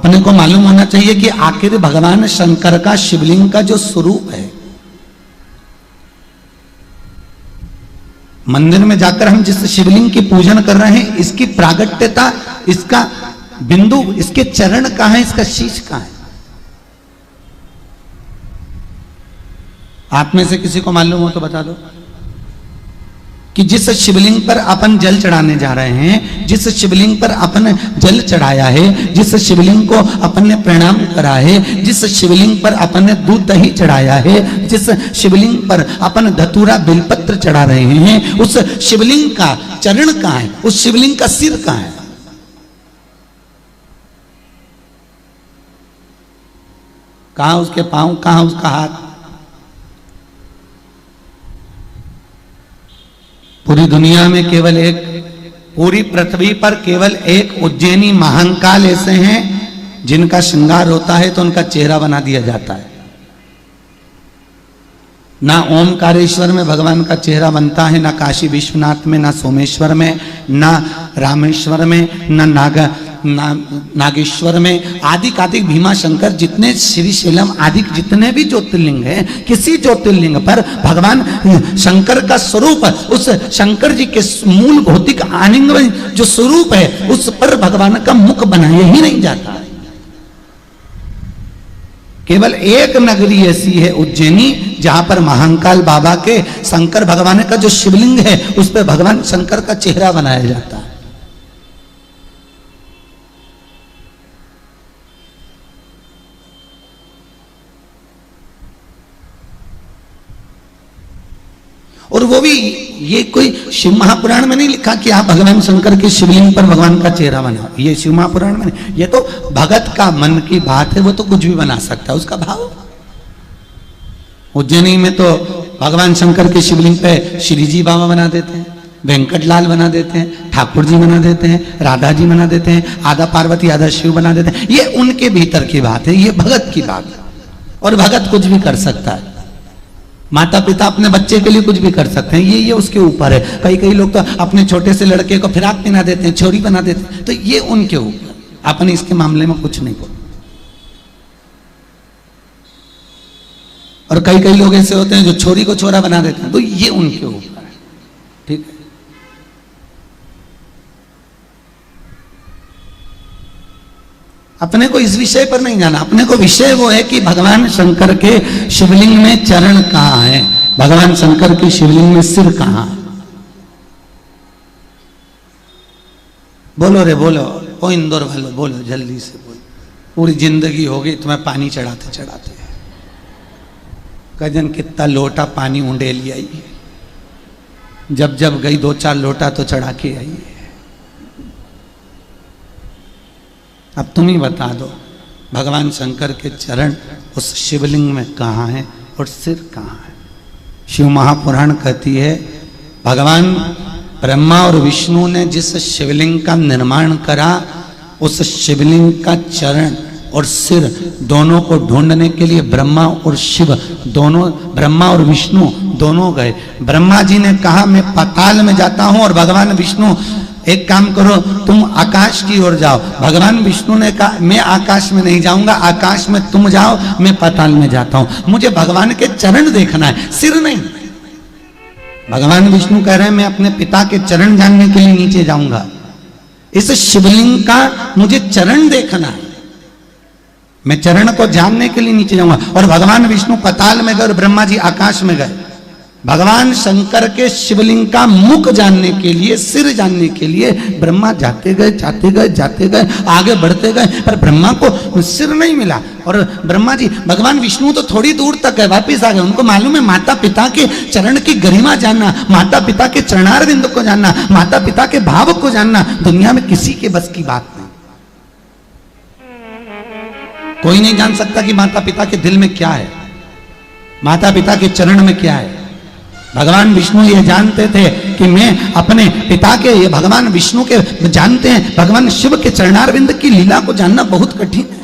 अपने को मालूम होना चाहिए कि आखिर भगवान शंकर का शिवलिंग का जो स्वरूप है, मंदिर में जाकर हम जिस शिवलिंग की पूजन कर रहे हैं, इसकी प्रागट्यता, इसका बिंदु, इसके चरण कहां है, इसका शीश कहां है? आप में से किसी को मालूम हो तो बता दो कि जिस शिवलिंग पर अपन जल चढ़ाने जा रहे हैं, जिस शिवलिंग पर अपन जल चढ़ाया है, जिस शिवलिंग को अपन ने प्रणाम करा है, जिस शिवलिंग पर अपन ने दूध दही चढ़ाया है, जिस शिवलिंग पर अपन धतूरा बेलपत्र चढ़ा रहे हैं, उस शिवलिंग का चरण कहां है? उस शिवलिंग का सिर कहां है? कहां उसके पांव, कहां उसका हाथ? पूरी दुनिया में केवल एक, पूरी पृथ्वी पर केवल एक उज्जैनी महाकाल ऐसे हैं जिनका श्रृंगार होता है तो उनका चेहरा बना दिया जाता है। ना ओमकारेश्वर में भगवान का चेहरा बनता है, ना काशी विश्वनाथ में, ना सोमेश्वर में, ना रामेश्वर में, ना नागेश्वर में, आदिक आदिक भीमा शंकर, जितने श्रीशैलम आदिक जितने भी ज्योतिर्लिंग हैं, किसी ज्योतिर्लिंग पर भगवान शंकर का स्वरूप, उस शंकर जी के मूल भौतिक आलिंग में जो स्वरूप है, उस पर भगवान का मुख बनाया ही नहीं जाता। केवल एक नगरी ऐसी है उज्जैनी, जहां पर महाकाल बाबा के शंकर भगवान का जो शिवलिंग है, उस पर भगवान शंकर का चेहरा बनाया जाता है। और वो भी ये कोई शिव महापुराण में नहीं लिखा कि आप भगवान शंकर के शिवलिंग पर भगवान का चेहरा बनाओ, ये शिव महापुराण में नहीं। ये तो भगत का मन की बात है, वो तो कुछ भी बना सकता है, उसका भाव। उज्जैनी में तो भगवान शंकर के शिवलिंग पे श्री जी बाबा बना देते हैं, वेंकटलाल बना देते हैं, ठाकुर जी बना देते हैं, राधा जी बना देते हैं, आधा पार्वती आधा शिव बना देते हैं। ये उनके भीतर की बात है, ये भगत की बात है। और भगत कुछ भी कर सकता है, माता पिता अपने बच्चे के लिए कुछ भी कर सकते हैं, ये उसके ऊपर है। कई लोग तो अपने छोटे से लड़के को फिराक पहना देते हैं, छोरी बना देते हैं, तो ये उनके ऊपर, अपन इसके मामले में कुछ नहीं बोल। और कई लोग ऐसे होते हैं जो छोरी को छोरा बना देते हैं, तो ये उनके ऊपर है, ठीक है। अपने को इस विषय पर नहीं जाना, अपने को विषय वो है कि भगवान शंकर के शिवलिंग में चरण कहां है, भगवान शंकर के शिवलिंग में सिर कहां है। बोलो रे बोलो, ओ इंदौर वालों बोलो, जल्दी से बोलो। पूरी जिंदगी हो गई तुम्हें पानी चढ़ाते चढ़ाते, कजन कितना लोटा पानी ऊंडे ले आई है, जब गई 2-4 लोटा तो चढ़ा के आई है। अब तुम ही बता दो, भगवान शंकर के चरण उस शिवलिंग में कहाँ हैं और सिर कहाँ है? शिव महापुराण कहती है, भगवान ब्रह्मा और विष्णु ने जिस शिवलिंग का निर्माण करा, उस शिवलिंग का चरण और सिर दोनों को ढूंढने के लिए ब्रह्मा और शिव दोनों, ब्रह्मा और विष्णु दोनों गए। ब्रह्मा जी ने कहा मैं पाताल में जाता हूं, और भगवान विष्णु एक काम करो तुम आकाश की ओर जाओ। भगवान विष्णु ने कहा मैं आकाश में नहीं जाऊंगा, आकाश में तुम जाओ, मैं पाताल में जाता हूं। मुझे भगवान के चरण देखना है, सिर नहीं। भगवान विष्णु कह रहे हैं मैं अपने पिता के चरण जानने के लिए नीचे जाऊंगा, इस शिवलिंग का मुझे चरण देखना है, मैं चरण को जानने के लिए नीचे जाऊंगा। और भगवान विष्णु पाताल में गए और ब्रह्मा जी आकाश में गए। भगवान शंकर के शिवलिंग का मुख जानने के लिए, सिर जानने के लिए ब्रह्मा जाते गए, आगे बढ़ते गए, पर ब्रह्मा को सिर नहीं मिला। और ब्रह्मा जी, भगवान विष्णु तो थोड़ी दूर तक है, वापिस आ गए। उनको मालूम है माता पिता के चरण की गरिमा जानना, माता पिता के चरणारविंद को जानना, माता पिता के भाव को जानना दुनिया में किसी के बस की बात नहीं। कोई नहीं जान सकता कि माता पिता के दिल में क्या है, माता पिता के चरण में क्या है। भगवान विष्णु ये जानते थे कि मैं अपने पिता के, ये भगवान विष्णु के जानते हैं, भगवान शिव के चरणारविंद की लीला को जानना बहुत कठिन है।